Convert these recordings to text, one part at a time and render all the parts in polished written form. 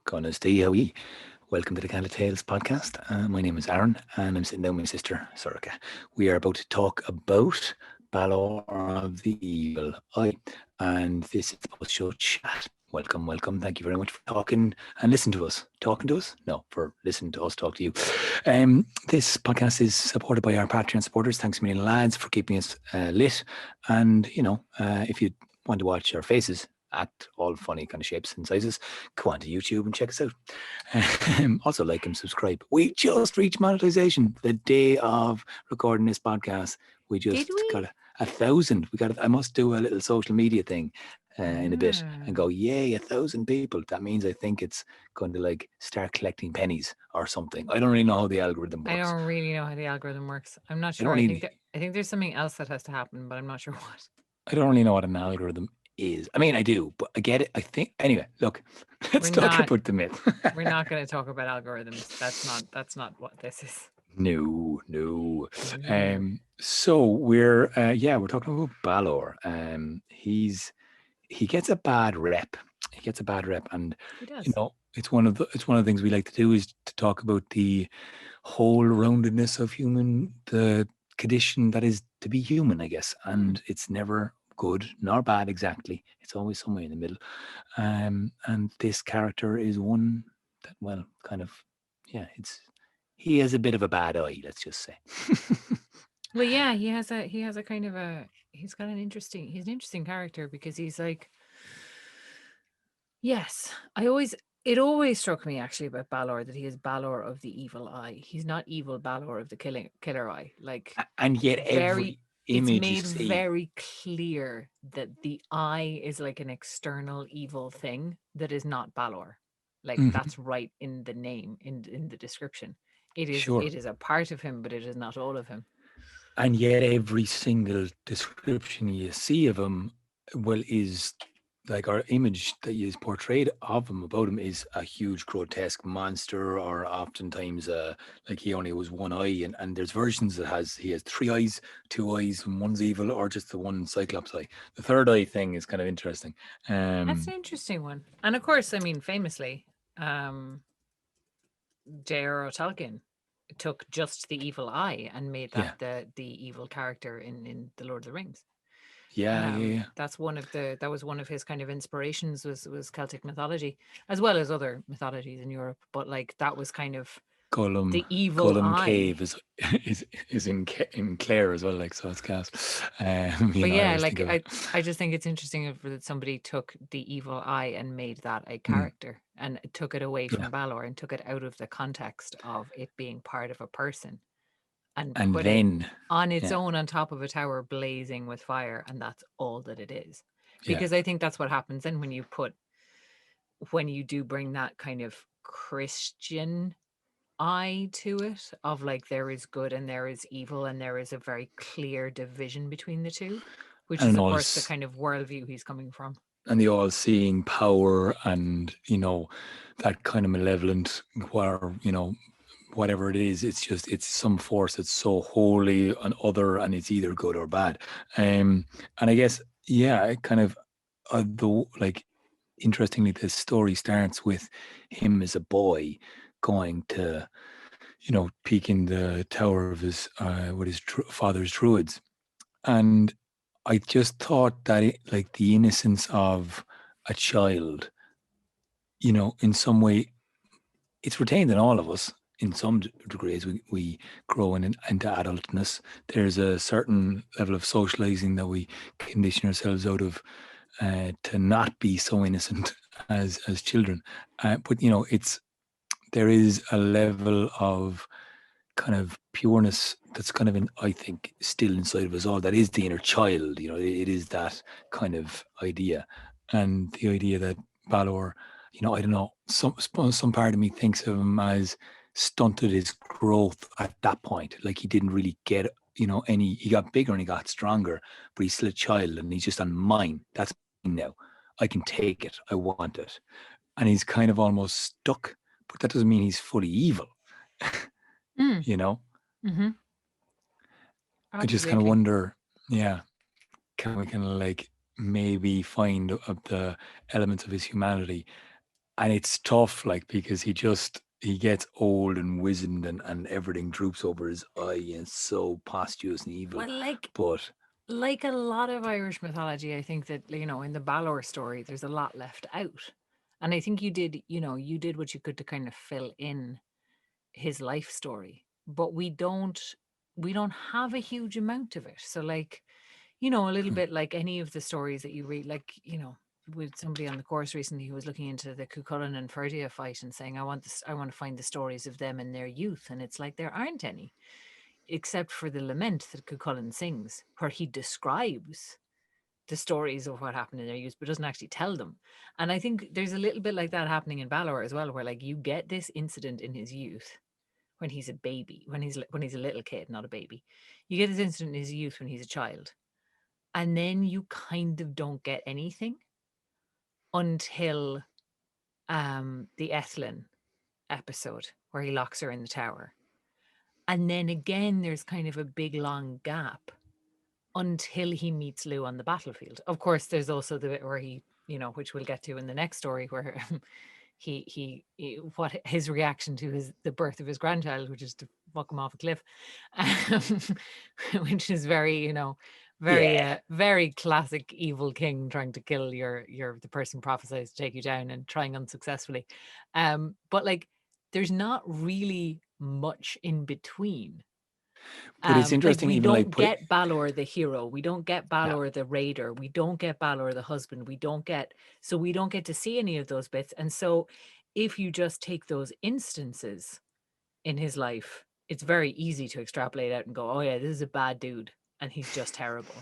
Gonna stay away. Welcome to the Candlelittales podcast. My name is Aaron, and I'm sitting down with my sister, Sorika. We are about to talk about Balor of the Evil Eye, and this is the post-show chat. Welcome, welcome. Thank you very much for talking and listening to us. Talking to us? No, for listening to us talk to you. This podcast is supported by our Patreon supporters. Thanks a million, lads, for keeping us lit. And, if you want to watch our faces, act all funny kind of shapes and sizes, go on to YouTube and check us out. Also like and subscribe. We just reached monetization the day of recording this podcast. We just got 1,000. I must do a little social media thing in a bit and go, yay, 1,000 people. That means I think it's going to start collecting pennies or something. I don't really know how the algorithm works. I don't really know how the algorithm works. I'm not sure. I think there's something else that has to happen, but I'm not sure what. I don't really know what an algorithm is. I mean, I do, but I get it. I think anyway. Look, let's talk about the myth. We're not going to talk about algorithms. That's not what this is. No. So we're talking about Balor. He gets a bad rep. And he does. It's one of the things we like to do is to talk about the whole roundedness of the condition that is to be human, I guess. And it's never good nor bad exactly. It's always somewhere in the middle. And this character is one that, he has a bit of a bad eye, let's just say. Well, yeah, he's an interesting character because he's like, yes, it always struck me actually about Balor that he is Balor of the evil eye. He's not evil Balor of the killer eye. And yet every image it's made very clear that the eye is like an external evil thing that is not Balor. That's right in the name, in the description. It is a part of him, but it is not all of him. And yet every single description you see of him, is like our image that is portrayed of him, about him, is a huge grotesque monster, or oftentimes he only has one eye, and there's versions that he has 3 eyes, 2 eyes, and one's evil, or just the one cyclops eye. The third eye thing is kind of interesting. That's an interesting one. And of course, I mean, famously, J.R.R. Tolkien took just the evil eye and made that the evil character in the Lord of the Rings. Yeah. That was one of his kind of inspirations was Celtic mythology, as well as other mythologies in Europe. But that was kind of the evil Gollum eye. Cave is in Clare as well, so it's gas. But yeah, I just think it's interesting that somebody took the evil eye and made that a character and took it away from Balor and took it out of the context of it being part of a person and put it on its own on top of a tower blazing with fire, and that's all that it is. Because I think that's what happens then when you do bring that kind of Christian eye to it, of there is good and there is evil and there is a very clear division between the two, which is of course the kind of worldview he's coming from. And the all-seeing power, and that kind of malevolent, whatever it is, it's some force that's so holy and other, and it's either good or bad. And I guess it kind of, interestingly, the story starts with him as a boy going to peek in the tower of his father's druids. And I just thought that the innocence of a child, in some way, it's retained in all of us. In some degrees, we grow into adultness. There's a certain level of socializing that we condition ourselves out of to not be so innocent as children. But there is a level of kind of pureness that's kind of I think still inside of us all. That is the inner child. It is that kind of idea, and the idea that Balor, I don't know, some part of me thinks of him as stunted his growth at that point. He didn't really get he got bigger and he got stronger, but he's still a child, and he's just on mine. That's mine now. I can take it. I want it. And he's kind of almost stuck, but that doesn't mean he's fully evil. Mm-hmm. I just kind of wonder, can we kind of maybe find of the elements of his humanity and it's tough, like, because he gets old and wizened, and everything droops over his eye, and it's so posthumous and evil. Well, But like a lot of Irish mythology, I think that, you know, in the Balor story, there's a lot left out. And I think you did what you could to kind of fill in his life story, but we don't have a huge amount of it. So, like, you know, a little bit like any of the stories that you read, like, you know, with somebody on the course recently who was looking into the Cuchulainn and Ferdia fight and saying, I want to find the stories of them in their youth. And it's like, there aren't any, except for the lament that Cuchulainn sings, where he describes the stories of what happened in their youth, but doesn't actually tell them. And I think there's a little bit like that happening in Balor as well, where, like, you get this incident in his youth when he's a baby, when he's a little kid, not a baby. You get this incident in his youth when he's a child, and then you kind of don't get anything until the Ethlin episode where he locks her in the tower. And then again, there's kind of a big long gap until he meets Lou on the battlefield. Of course, there's also the bit where he, you know, which we'll get to in the next story, where he what his reaction to the birth of his grandchild, which is to fuck him off a cliff, which is very, you know, very yeah, very classic evil king trying to kill the person prophesied to take you down and trying unsuccessfully. But, like, there's not really much in between. but it's Like, interesting, we even like don't get Balor the hero, we don't get Balor the raider, we don't get Balor the husband, we don't get to see any of those bits. And so if you just take those instances in his life, it's very easy to extrapolate out and go, oh yeah, this is a bad dude and he's just terrible.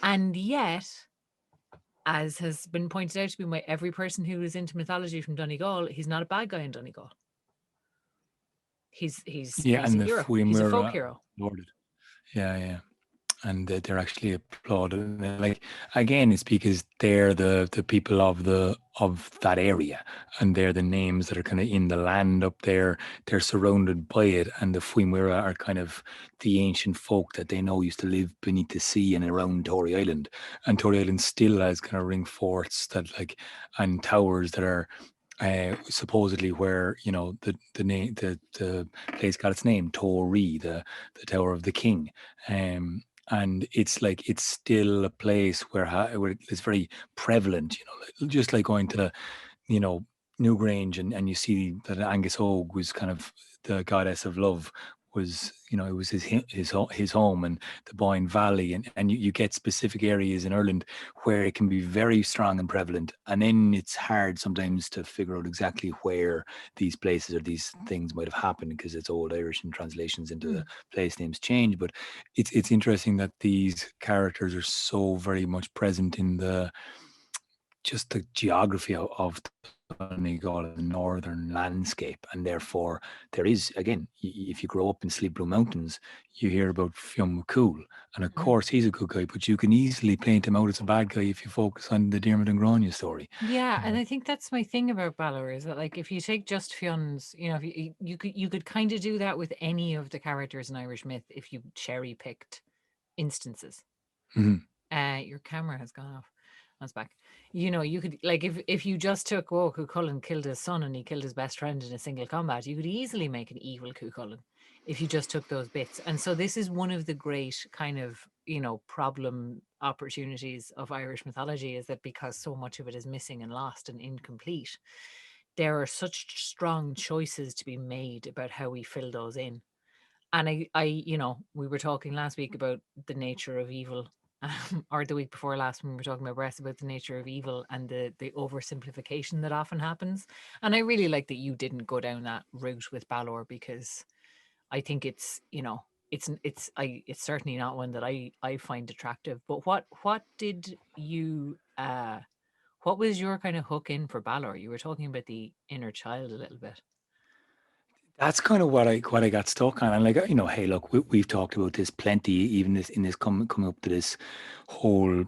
And yet, as has been pointed out to me by every person who is into mythology from Donegal, he's not a bad guy in Donegal. He's and a the hero. He's a folk Fomhóire hero. applauded. Yeah. And they're actually applauded. And, like, again, it's because they're the people of that area, and they're the names that are kind of in the land up there. They're surrounded by it, and the Fomhóire are kind of the ancient folk that they know used to live beneath the sea and around Tory Island. And Tory Island still has kind of ring forts that, like, and towers that are supposedly where, you know, the name, the place got its name, Tory, the Tower of the King. And it's like, it's still a place where it's very prevalent, you know, just like going to, you know, Newgrange, and you see that Angus Og was kind of the goddess of love, was, you know, it was his home, and the Boyne Valley, and you get specific areas in Ireland where it can be very strong and prevalent, and then it's hard sometimes to figure out exactly where these places or these things might have happened, because it's old Irish, and translations into the place names change. But it's interesting that these characters are so very much present in the geography of Donegal, the northern landscape, and therefore there is, again, if you grow up in Sleep Blue Mountains, you hear about Fionn McCool, and of course he's a good guy, but you can easily paint him out as a bad guy if you focus on the Diarmid and Grania story. Yeah, and I think that's my thing about Balor, is that, like, if you take just Fionn's, you know, if you could kind of do that with any of the characters in Irish myth if you cherry picked instances. Your camera has gone off. That's back. You know, you could, like, if you just took, oh, Cuchulainn killed his son and he killed his best friend in a single combat, you could easily make an evil Cuchulainn if you just took those bits. And so this is one of the great kind of, you know, problem opportunities of Irish mythology, is that because so much of it is missing and lost and incomplete, there are such strong choices to be made about how we fill those in. And I, you know, we were talking last week about the nature of evil, or the week before last when we were talking about breasts, about the nature of evil and the oversimplification that often happens. And I really like that you didn't go down that route with Balor, because I think it's, you know, it's certainly not one that I find attractive. But what did you what was your kind of hook in for Balor? You were talking about the inner child a little bit. That's kind of what I got stuck on. And, like, you know, hey, look, we've talked about this plenty, even this coming up to this whole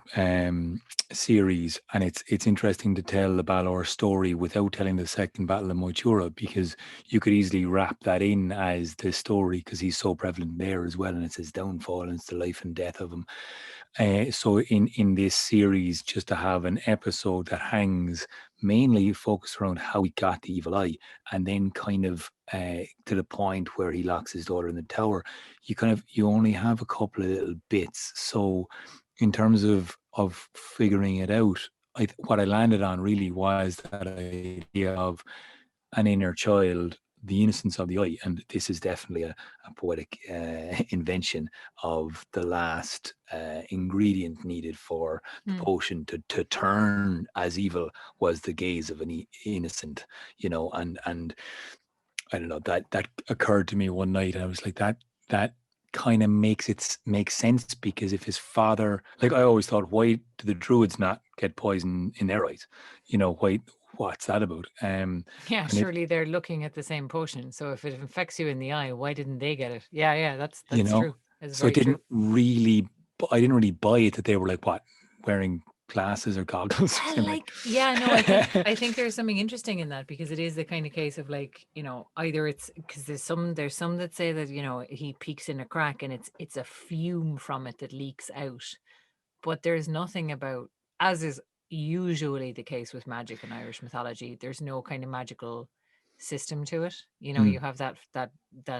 series, and it's interesting to tell the Balor story without telling the second battle of Moytura, because you could easily wrap that in as the story, because he's so prevalent there as well, and it's his downfall and it's the life and death of him. So in this series, just to have an episode that hangs mainly focused around how he got the evil eye, and then kind of to the point where he locks his daughter in the tower, you only have a couple of little bits. So in terms of figuring it out, what I landed on really was that idea of an inner child, the innocence of the eye. And this is definitely a poetic invention of the last ingredient needed for the potion to turn as evil was the gaze of an innocent, and I don't know, that occurred to me one night, and I was like, that kind of makes sense, because if his father, like, I always thought, why do the druids not get poison in their eyes? What's that about? Yeah, surely they're looking at the same potion. So if it infects you in the eye, why didn't they get it? Yeah, that's true. It's so very true. I didn't really buy it that they were like, what, wearing glasses or goggles or something. I think there's something interesting in that, because it is the kind of case of, like, either it's because there's some that say that he peeks in a crack and it's a fume from it that leaks out, but there's nothing about, as is usually the case with magic in Irish mythology, there's no kind of magical system to it. You have that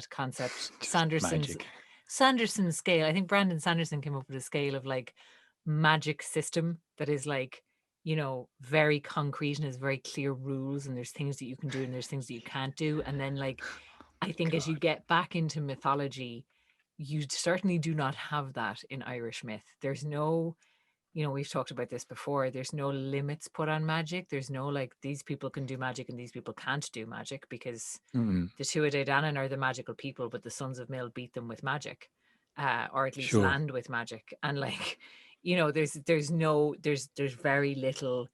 concept, Magic. Sanderson's scale. I think Brandon Sanderson came up with a scale of, like, magic system that is, like, very concrete and has very clear rules, and there's things that you can do and there's things that you can't do. And then, like, I think as you get back into mythology, you certainly do not have that in Irish myth. There's no, we've talked about this before, there's no limits put on magic. There's no, like, these people can do magic and these people can't do magic, because the Tuatha Danann are the magical people, but the Sons of Mill beat them with magic, or at least land with magic. And, like, there's very little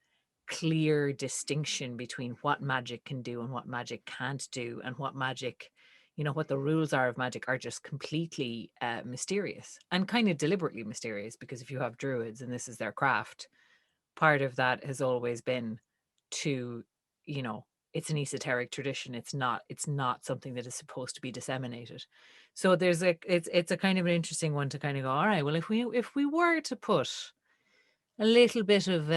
clear distinction between what magic can do and what magic can't do, and what magic, what the rules are of magic are just completely mysterious, and kind of deliberately mysterious, because if you have druids and this is their craft, part of that has always been to, it's an esoteric tradition. It's not something that is supposed to be disseminated. So it's a kind of an interesting one to kind of go, all right, well, if we were to put a little bit of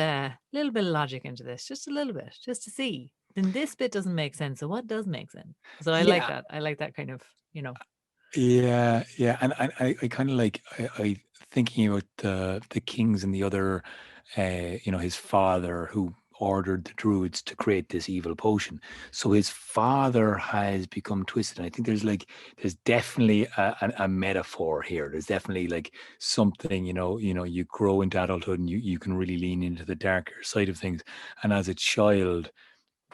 logic into this, just a little bit, just to see, then this bit doesn't make sense. So what does make sense? So I like that. I like that kind of, Yeah, and I kind of like, I thinking about the kings and the other, his father who ordered the druids to create this evil potion. So his father has become twisted, and I think there's definitely a metaphor here. There's definitely like something, you grow into adulthood and you can really lean into the darker side of things. And as a child,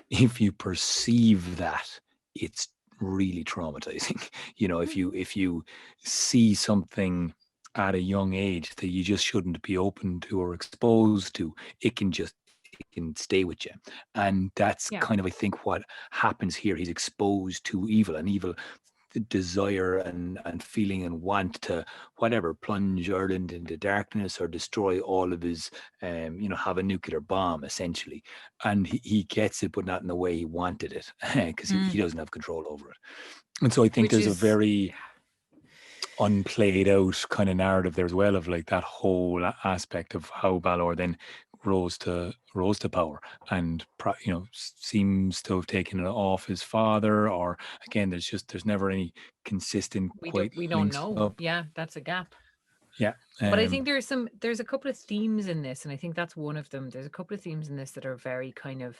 if you perceive that, it's really traumatizing. If you see something at a young age that you just shouldn't be open to or exposed to, it can stay with you. And that's kind of, I think, what happens here. He's exposed to evil, and evil desire and feeling and want to, whatever, plunge Ireland into darkness or destroy all of his, have a nuclear bomb essentially. And he gets it, but not in the way he wanted it, because he doesn't have control over it. And so I think there's a very unplayed out kind of narrative there as well, of like that whole aspect of how Balor then rose to power, and seems to have taken it off his father, or again, there's never any consistent we don't know up. Yeah, that's a gap. But I think there's a couple of themes in this, and I think that's one of them. There's a couple of themes in this that are very kind of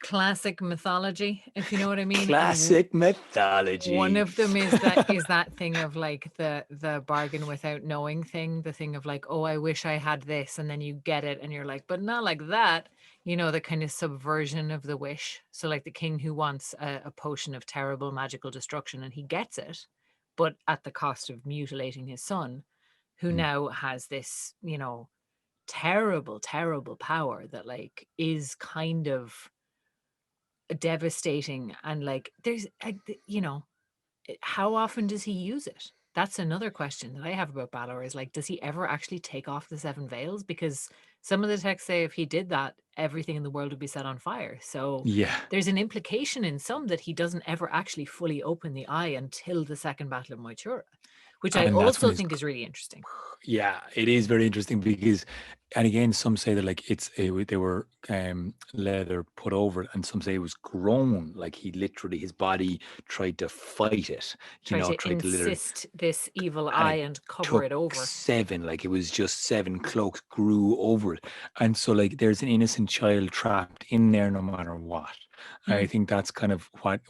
classic mythology, if you know what I mean. Classic mythology. One of them is that thing of, like, the bargain without knowing thing, the thing of, like, oh, I wish I had this, and then you get it and you're like, but not like that, the kind of subversion of the wish. So, like, the king who wants a potion of terrible magical destruction, and he gets it, but at the cost of mutilating his son, who now has this, terrible power that, like, is kind of devastating. And, like, there's how often does he use it? That's another question that I have about Balor, is, like, does he ever actually take off the 7 veils? Because some of the texts say if he did that, everything in the world would be set on fire. So there's an implication in some that he doesn't ever actually fully open the eye until the second battle of Mytholohry, which I also think is really interesting. Yeah, it is very interesting because, and again, some say that like they were leather put over it, and some say it was grown, like he literally, his body tried to fight it, tried to literally, insist this evil eye and cover it over. 7, like it was just 7 cloaks grew over it, and so like there's an innocent child trapped in there no matter what. I think that's kind of what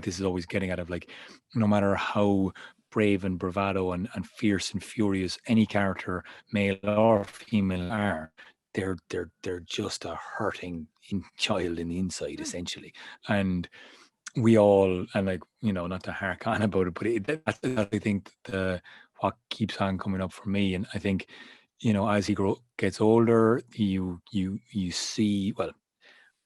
this is always getting at, of like, no matter how brave and bravado and fierce and furious any character, male or female, are, they're just a hurting child in the inside, essentially. And we all, and like, not to hark on about it, but that's I think what keeps on coming up for me. And I think, as he gets older, you see, well,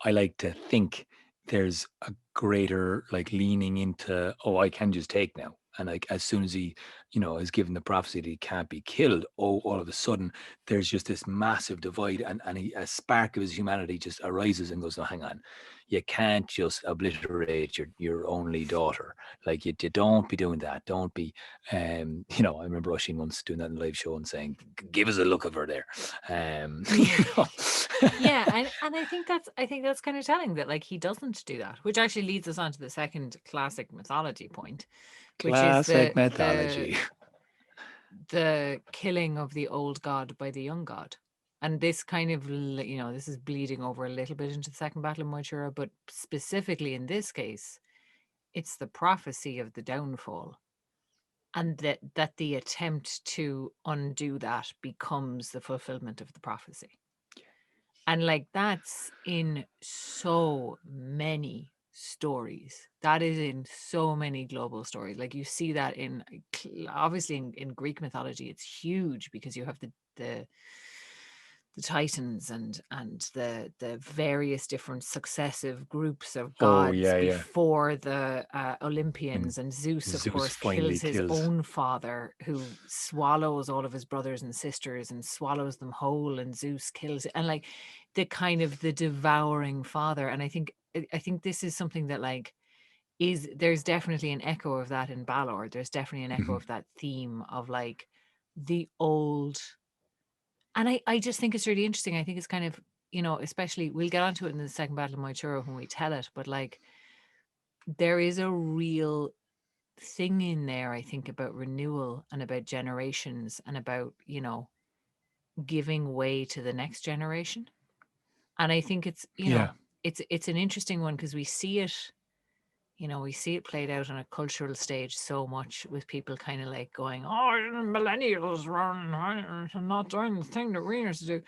I like to think there's a greater like leaning into, oh, I can just take now. And like as soon as he, is given the prophecy that he can't be killed, all of a sudden there's just this massive divide, and a spark of his humanity just arises and goes, no, hang on, you can't just obliterate your only daughter. Like you don't be doing that. Don't be, I remember Oisin once doing that in a live show and saying, give us a look of her there. Yeah, and I think that's kind of telling, that like he doesn't do that, which actually leads us on to the second classic mythology point, which is classic mythology. The killing of the old god by the young god. And this kind of, this is bleeding over a little bit into the second battle of Mythic, but specifically in this case, it's the prophecy of the downfall, and that the attempt to undo that becomes the fulfillment of the prophecy. And like that's in so many stories. That is in so many global stories. Like you see that in, obviously in Greek mythology, it's huge because you have the Titans and the various different successive groups of gods before the Olympians, and Zeus of course kills his own father, who swallows all of his brothers and sisters and swallows them whole, and Zeus kills it, and like the kind of the devouring father. And I think this is something that like there's definitely an echo of that in Balor. There's definitely an echo of that theme of like the old. And I just think it's really interesting. I think it's kind of, especially, we'll get onto it in the second battle of Mythic when we tell it, but like there is a real thing in there, I think, about renewal and about generations and about, giving way to the next generation. And I think it's, it's an interesting one because we see it, we see it played out on a cultural stage so much, with people kind of like going, oh, millennials run, I'm not doing the thing that we used to do.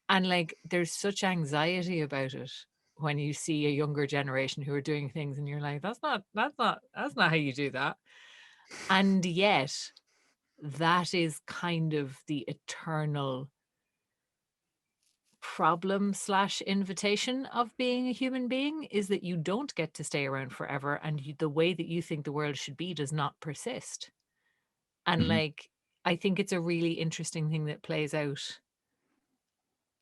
And like, there's such anxiety about it when you see a younger generation who are doing things and you're like, that's not how you do that. And yet that is kind of the eternal problem / invitation of being a human being, is that you don't get to stay around forever, and the way that you think the world should be does not persist. And like, I think it's a really interesting thing that plays out.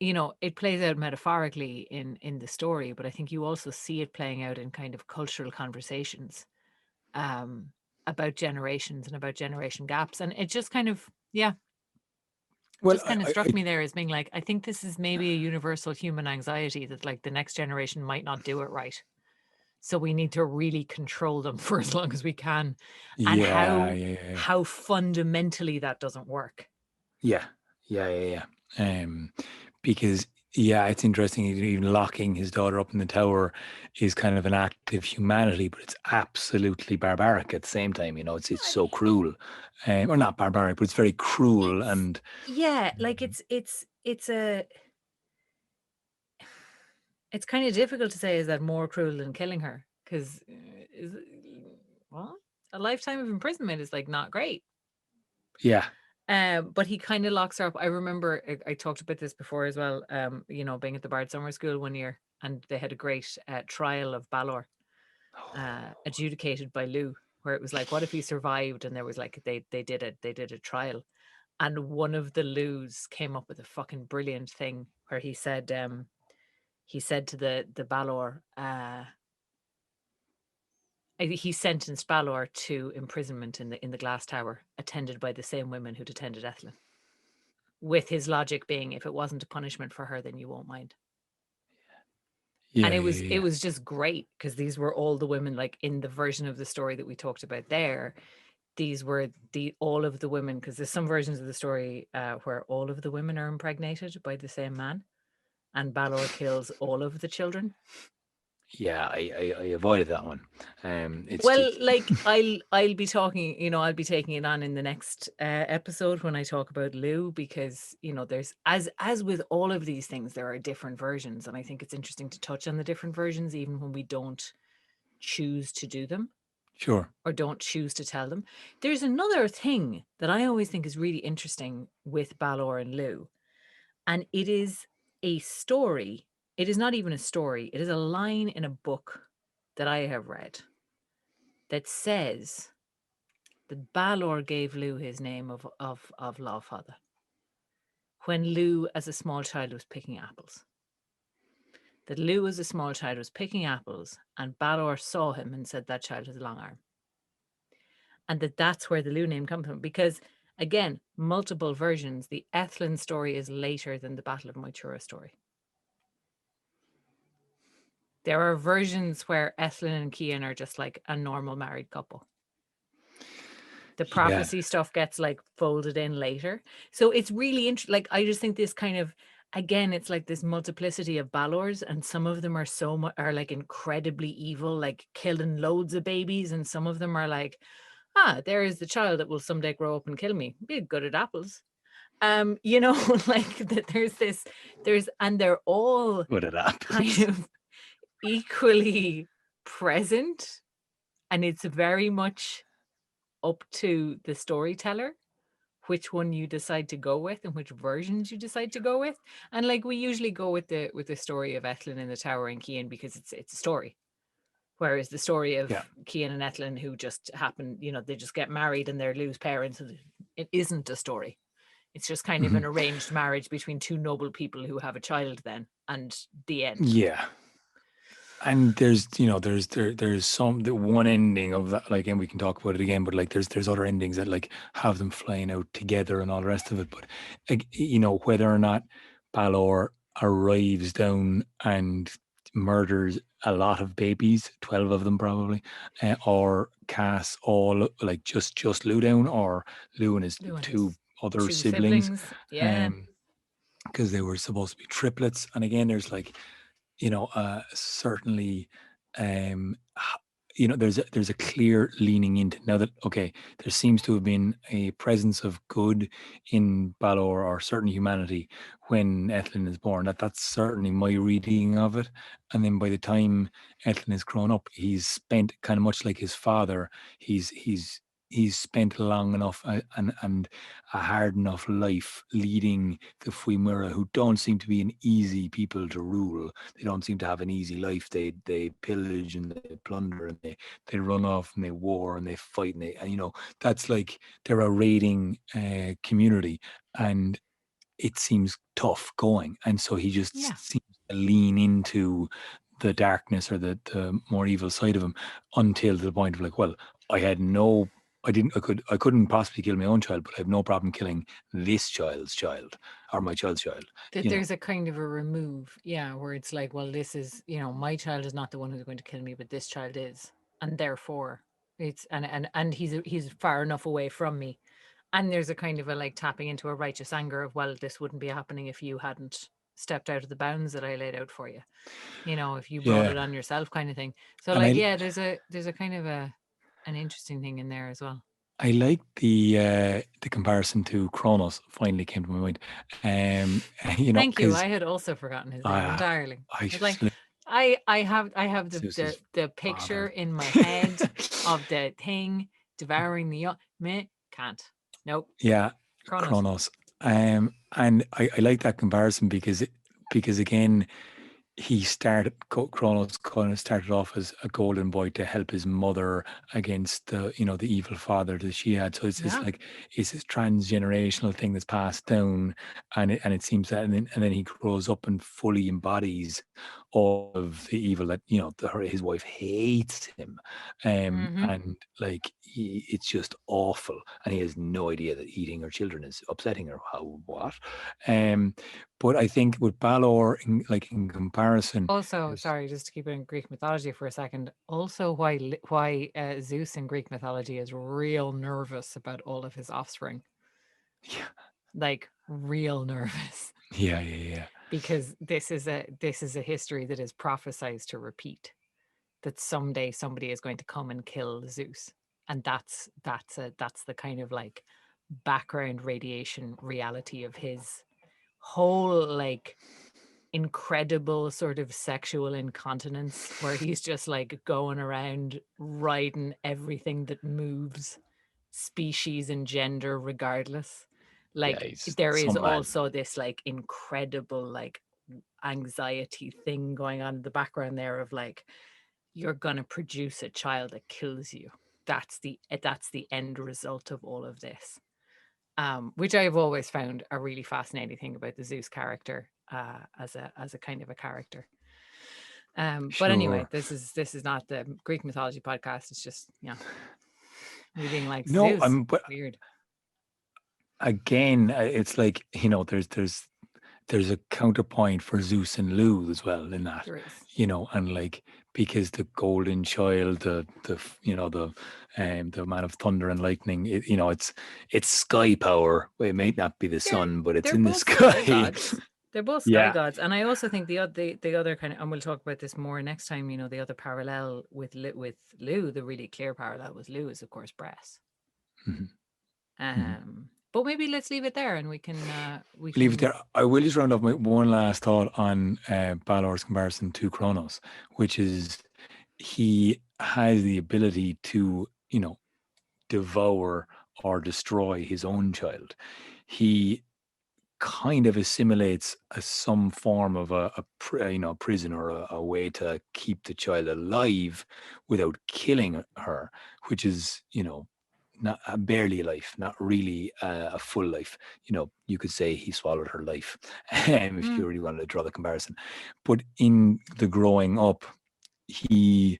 It plays out metaphorically in the story, but I think you also see it playing out in kind of cultural conversations about generations and about generation gaps. And it just kind of, just kind of struck me there as being like, I think this is maybe a universal human anxiety that like the next generation might not do it right. So we need to really control them for as long as we can. And how fundamentally that doesn't work. Yeah. Because it's interesting. Even locking his daughter up in the tower is kind of an act of humanity, but it's absolutely barbaric at the same time. It's so cruel, or not barbaric, but it's very cruel. And like it's kind of difficult to say, is that more cruel than killing her? Because a lifetime of imprisonment is like not great. Yeah. But he kind of locks her up. I remember I talked about this before as well. Being at the Bard Summer School one year, and they had a great trial of Balor, adjudicated by Lou, where it was like, what if he survived? And there was like they did a trial, and one of the Lou's came up with a fucking brilliant thing where he said to the Balor, he sentenced Balor to imprisonment in the glass tower, attended by the same women who'd attended Ethlin. With his logic being, if it wasn't a punishment for her, then you won't mind. Yeah, and it was just great, because these were all the women, like in the version of the story that we talked about there. These were all of the women, because there's some versions of the story where all of the women are impregnated by the same man, and Balor kills all of the children. Yeah, I avoided that one. It's well, just... like I'll be talking, I'll be taking it on in the next episode when I talk about Lou, because there's, as with all of these things, there are different versions, and I think it's interesting to touch on the different versions even when we don't choose to do them. Sure. Or don't choose to tell them. There's another thing that I always think is really interesting with Balor and Lou, and it is a story. It is not even a story. It is a line in a book that I have read that says that Balor gave Lou his name of Lawfather when Lou, as a small child, was picking apples. That Lou, as a small child, was picking apples, and Balor saw him and said, "That child has a long arm." And that's where the Lou name comes from, because, again, multiple versions. The Ethlin story is later than the Battle of Mytholohgy story. There are versions where Ethlin and Cian are just like a normal married couple. The prophecy stuff gets like folded in later. So it's really interesting. Like, I just think this kind of, again, it's like this multiplicity of Balors, and some of them are like incredibly evil, like killing loads of babies, and some of them are like, there is the child that will someday grow up and kill me. Be good at apples. Like that and they're all good at apples. Kind of equally present, and it's very much up to the storyteller which one you decide to go with and which versions you decide to go with. And like, we usually go with the story of Ethlin in the tower and Cian because it's a story. Whereas the story of Cian and Ethlin, who just happen, they just get married and they lose parents, it isn't a story. It's just kind of an arranged marriage between two noble people who have a child then, and the end. Yeah. And there's some, the one ending of that, like, and we can talk about it again, but like there's other endings that like have them flying out together and all the rest of it. But whether or not Balor arrives down and murders a lot of babies, 12 of them probably, or casts all, like, just Lou down, or Lou and his two other siblings. Yeah. Because they were supposed to be triplets. And again, there's like, certainly, there's a clear leaning into now that, okay, there seems to have been a presence of good in Balor, or certain humanity, when Ethlin is born. That's certainly my reading of it. And then by the time Ethlin is grown up, he's spent, kind of much like his father, he's spent long enough and a hard enough life leading the Fomhóire, who don't seem to be an easy people to rule. They don't seem to have an easy life. They pillage and they plunder and they run off and they war and they fight and that's like, they're a raiding community, and it seems tough going. And so he just seems to lean into the darkness or the more evil side of him, until the point of like, well, I couldn't possibly kill my own child, but I have no problem killing this child's child, or my child's child. That there's a kind of a remove, where it's like, well, this is, my child is not the one who's going to kill me, but this child is, and therefore it's and he's far enough away from me, and there's a kind of a like tapping into a righteous anger of, well, this wouldn't be happening if you hadn't stepped out of the bounds that I laid out for you, if you brought it on yourself, kind of thing. So and there's a kind of an interesting thing in there as well. I like the comparison to Kronos. Finally came to my mind. Thank you. I had also forgotten his name entirely. I have the picture in my head of the thing devouring the can't. Nope. Yeah, Kronos. And I like that comparison because again, Kronos kind of started off as a golden boy to help his mother against the evil father that she had. So it's just like, it's this transgenerational thing that's passed down, and it seems that, and then he grows up and fully embodies all of the evil that, you know, his wife hates him. And like it's just awful. And he has no idea that eating her children is upsetting her. How, what? But I think with Balor, in comparison, Also, sorry, just to keep it in Greek mythology for a second. Also, why Zeus in Greek mythology is real nervous about all of his offspring. yeah, Like real nervous. yeah. Because this is a history that is prophesized to repeat. That someday somebody is going to come and kill Zeus, and that's the kind of like background radiation reality of his whole like incredible sort of sexual incontinence, where he's just like going around riding everything that moves, species and gender regardless. Like he's there is some man. also this like incredible like anxiety thing going on in the background there of like, you're gonna produce a child that kills you. That's the end result of all of this. Which I've always found a really fascinating thing about the Zeus character, as a kind of a character. But anyway, this is not the Greek mythology podcast. It's just, you know, me being like, No, Zeus, but weird. again, it's like, you know, there's a counterpoint for Zeus and Lu as well in that, There is. you know, and like, because the golden child, you know, the man of thunder and lightning, you know, it's sky power. Well, it may not be the sun, but it's in the sky. Gods. They're both sky Yeah. gods. And I also think the other kind of, and we'll talk about this more next time, you know, the other parallel with Lu, the really clear parallel with Lu is of course Bress. But maybe let's leave it there, and we can leave it there. I will just round off my one last thought on Balor's comparison to Kronos, which is he has the ability to, you know, devour or destroy his own child. He kind of assimilates some form of a prison, or a way to keep the child alive without killing her, which is, you know, not barely a life, not really a full life. You know, you could say he swallowed her life, if you really wanted to draw the comparison. But in the growing up, he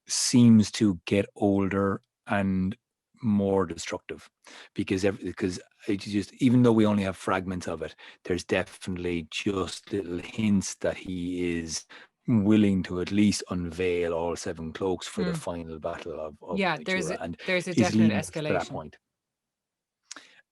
seems to get older and more destructive, because it just, even though we only have fragments of it, there's definitely just little hints that he is willing to at least unveil all seven cloaks for the final battle of Mythura, and there's a he's definite leading to that escalation. point.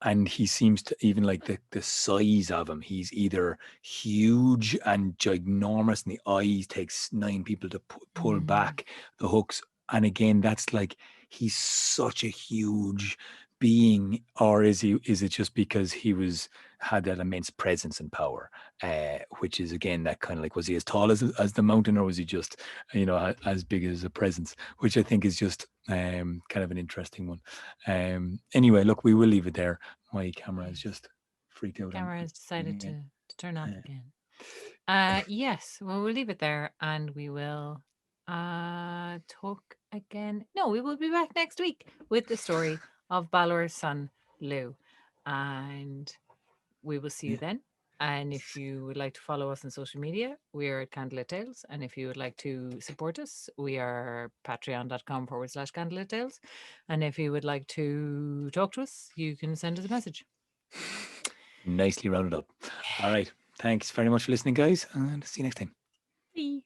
And he seems to, even like the size of him, he's either huge and ginormous, and the eyes takes 9 people to pull back the hooks. And again, that's like, he's such a huge being, or is it just because he had that immense presence and power, which is again that kind of like, was he as tall as the mountain, or was he just, you know, as big as a presence, which I think is just kind of an interesting one. Anyway, look, we will leave it there. My camera has just freaked out. Camera has decided to turn off again. Yes, well, we'll leave it there, and we will talk again. No, we will be back next week with the story of Balor's son Lu, and we will see you then. And if you would like to follow us on social media, we are at Candlelittales. And if you would like to support us, we are patreon.com/Candlelittales. And if you would like to talk to us, you can send us a message. Nicely rounded up. All right. Thanks very much for listening, guys, and see you next time. Bye.